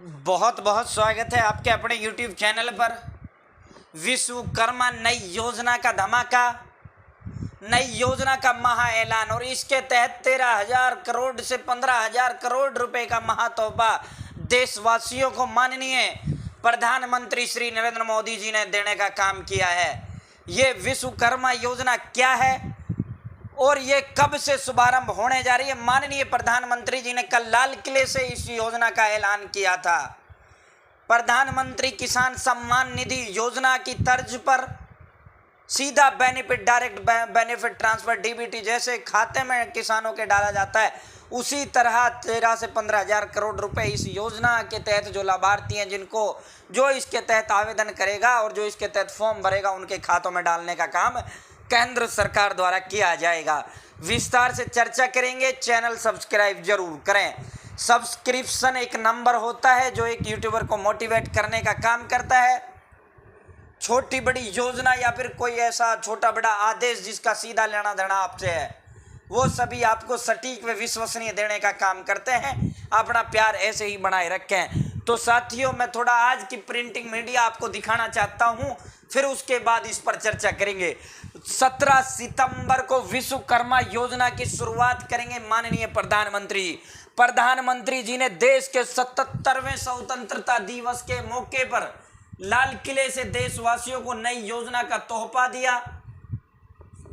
बहुत बहुत स्वागत है आपके अपने YouTube चैनल पर। विश्वकर्मा नई योजना का धमाका, नई योजना का महा ऐलान और इसके तहत 13,000 करोड़ से 15,000 करोड़ रुपए का महातोहफा देशवासियों को माननीय प्रधानमंत्री श्री नरेंद्र मोदी जी ने देने का काम किया है। ये विश्वकर्मा योजना क्या है और ये कब से शुभारंभ होने जा रही है? माननीय प्रधानमंत्री जी ने कल लाल किले से इस योजना का ऐलान किया था। प्रधानमंत्री किसान सम्मान निधि योजना की तर्ज पर सीधा benefit, direct benefit transfer DBT जैसे खाते में किसानों के डाला जाता है, उसी तरह 13 से 15,000 करोड़ रुपए इस योजना के तहत जो लाभार्थी हैं, जिनको जो इसके तहत आवेदन करेगा और जो इसके तहत फॉर्म भरेगा, उनके खातों में डालने का काम केंद्र सरकार द्वारा किया जाएगा। विस्तार से चर्चा करेंगे। चैनल सब्सक्राइब जरूर करें। सब्सक्रिप्शन एक नंबर होता है जो एक यूट्यूबर को मोटिवेट करने का काम करता है। छोटी बड़ी योजना या फिर कोई ऐसा छोटा बड़ा आदेश जिसका सीधा लेना देना आपसे है, वो सभी आपको सटीक व विश्वसनीय देने का काम करते हैं। अपना प्यार ऐसे ही बनाए रखें। तो साथियों, मैं थोड़ा आज की प्रिंटिंग मीडिया आपको दिखाना चाहता हूं, फिर उसके बाद इस पर चर्चा करेंगे। 17 सितंबर को विश्वकर्मा योजना की शुरुआत करेंगे माननीय प्रधानमंत्री जी ने देश के 77वें स्वतंत्रता दिवस के मौके पर लाल किले से देशवासियों को नई योजना का तोहफा दिया,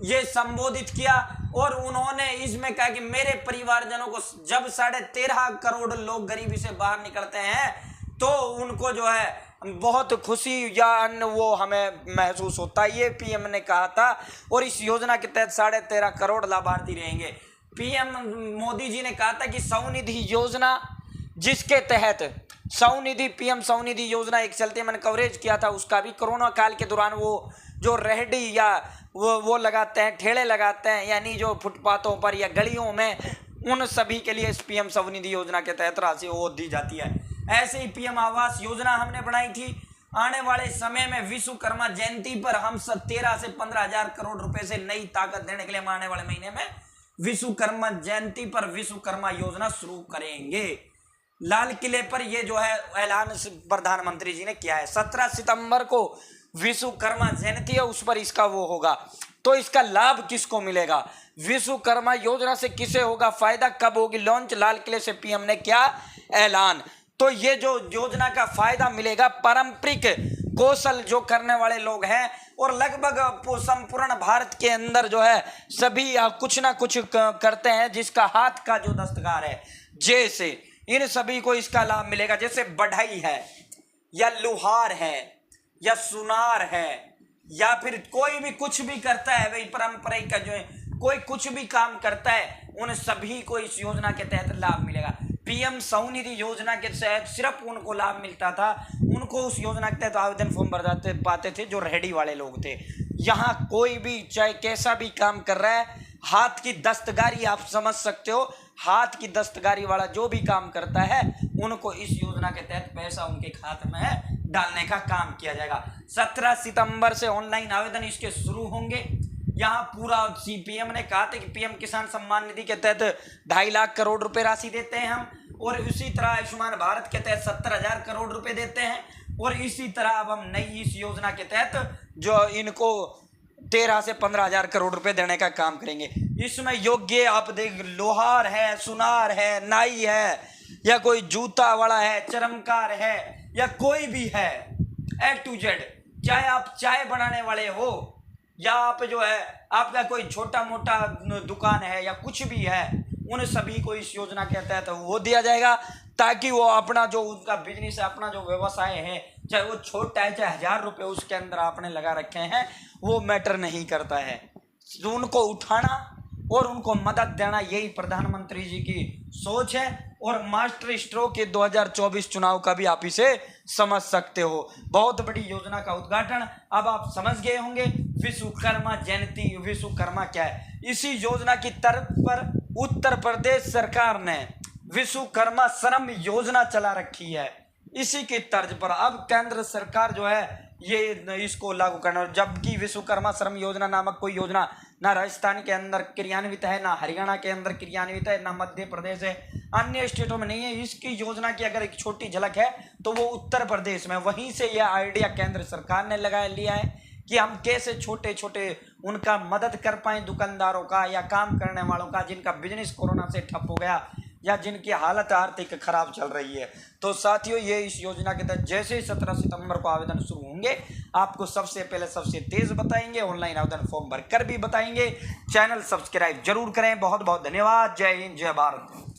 ये संबोधित किया और उन्होंने इसमें कहा कि मेरे परिवारजनों को जब 13.5 करोड़ लोग गरीबी से बाहर निकलते हैं तो उनको जो है बहुत खुशी या अन्य वो हमें महसूस होता है, ये पीएम ने कहा था। और इस योजना के तहत 13.5 करोड़ लाभार्थी रहेंगे। पीएम मोदी जी ने कहा था कि स्वनिधि योजना, जिसके तहत पीएम स्वनिधि योजना एक चलते मैंने कवरेज किया था, उसका भी कोरोना काल के दौरान वो जो रेहड़ी या वो लगाते हैं, ठेले लगाते हैं, यानी जो फुटपाथों पर या गलियों में, उन सभी के लिए इस पीएम स्वनिधि योजना के तहत राशि वो दी जाती है। ऐसे ही पीएम आवास योजना हमने बनाई थी। आने वाले समय में विश्वकर्मा जयंती पर हम 13 से 15,000 करोड़ रुपए से नई ताकत देने के लिए आने वाले महीने में विश्वकर्मा जयंती पर विश्वकर्मा योजना शुरू करेंगे। लाल किले पर ये जो है ऐलान प्रधानमंत्री जी ने किया है। 17 सितंबर को विश्वकर्मा जयंती है, उस पर इसका वो होगा। तो इसका लाभ किसको मिलेगा? विश्वकर्मा योजना से किसे होगा फायदा? कब होगी लॉन्च? लाल किले से पीएम ने किया ऐलान। तो ये जो योजना का फायदा मिलेगा, पारंपरिक कौशल जो करने वाले लोग हैं और लगभग संपूर्ण भारत के अंदर जो है सभी कुछ ना कुछ करते हैं, जिसका हाथ का जो दस्तकार है, जैसे इन सभी को इसका लाभ मिलेगा। जैसे बढ़ई है या लुहार है या सुनार है या फिर कोई भी कुछ भी करता है, वही पारंपरिक का जो है कोई कुछ भी काम करता है, उन सभी को इस योजना के तहत लाभ मिलेगा। पीएम स्वनिधि योजना के तहत सिर्फ उनको लाभ मिलता था, उनको उस योजना के तहत आवेदन फॉर्म भर पाते थे जो रेहड़ी वाले लोग थे। यहाँ कोई भी चाहे कैसा भी काम कर रहा है, हाथ की दस्तकारी आप समझ सकते हो, हाथ की दस्तकारी वाला जो भी काम करता है, उनको इस योजना के तहत पैसा उनके खाते में डालने का काम किया जाएगा। 17 सितंबर से ऑनलाइन आवेदन इसके शुरू होंगे। यहाँ पूरा पीएम ने कहा था कि पीएम किसान सम्मान निधि के तहत 2.5 लाख करोड़ रुपए राशि देते हैं हम, और इसी तरह आयुष्मान भारत के तहत 70,000 करोड़ रुपए देते हैं, और इसी तरह अब हम नई इस योजना के तहत जो इनको 13 से 15,000 करोड़ रुपए देने का काम करेंगे। इसमें योग्य आप देख, लोहार है, सुनार है, नाई है, या कोई जूता वाला है, चरमकार है, या कोई भी है, A to Z, चाहे आप चाय बनाने वाले हो या आप जो है आपका कोई छोटा मोटा दुकान है या कुछ भी है, उन सभी को इस योजना के तहत वो दिया जाएगा, ताकि वो अपना जो उनका बिजनेस है, अपना जो व्यवसाय है, चाहे वो छोटा है चाहे 1,000 रुपये उसके अंदर आपने लगा रखे हैं, वो मैटर नहीं करता है। तो उनको उठाना और उनको मदद देना, यही प्रधानमंत्री जी की सोच है। और मास्टर स्ट्रोक के 2024 चुनाव का भी आप इसे समझ सकते हो। बहुत बड़ी योजना का उद्घाटन अब आप समझ गए होंगे। विश्वकर्मा जयंती, विश्वकर्मा क्या है? इसी योजना की तर्ज पर उत्तर प्रदेश सरकार ने विश्वकर्मा श्रम योजना चला रखी है। इसी की तर्ज पर अब केंद्र सरकार जो है ये इसको लागू करना, जबकि विश्वकर्मा श्रम योजना नामक कोई योजना ना राजस्थान के अंदर क्रियान्वित है, ना हरियाणा के अंदर क्रियान्वित है, ना मध्य प्रदेश है, अन्य स्टेटों में नहीं है। इसकी योजना की अगर एक छोटी झलक है तो वो उत्तर प्रदेश में, वहीं से यह आइडिया केंद्र सरकार ने लगा लिया है कि हम कैसे छोटे छोटे उनका मदद कर पाएं, दुकानदारों का या काम करने वालों का जिनका बिजनेस कोरोना से ठप हो गया या जिनकी हालत आर्थिक खराब चल रही है। तो साथियों, ये इस योजना के तहत जैसे ही 17 सितंबर को आवेदन शुरू होंगे आपको सबसे पहले सबसे तेज बताएंगे, ऑनलाइन आवेदन फॉर्म भरकर भी बताएंगे। चैनल सब्सक्राइब जरूर करें। बहुत बहुत धन्यवाद। जय हिंद, जय भारत।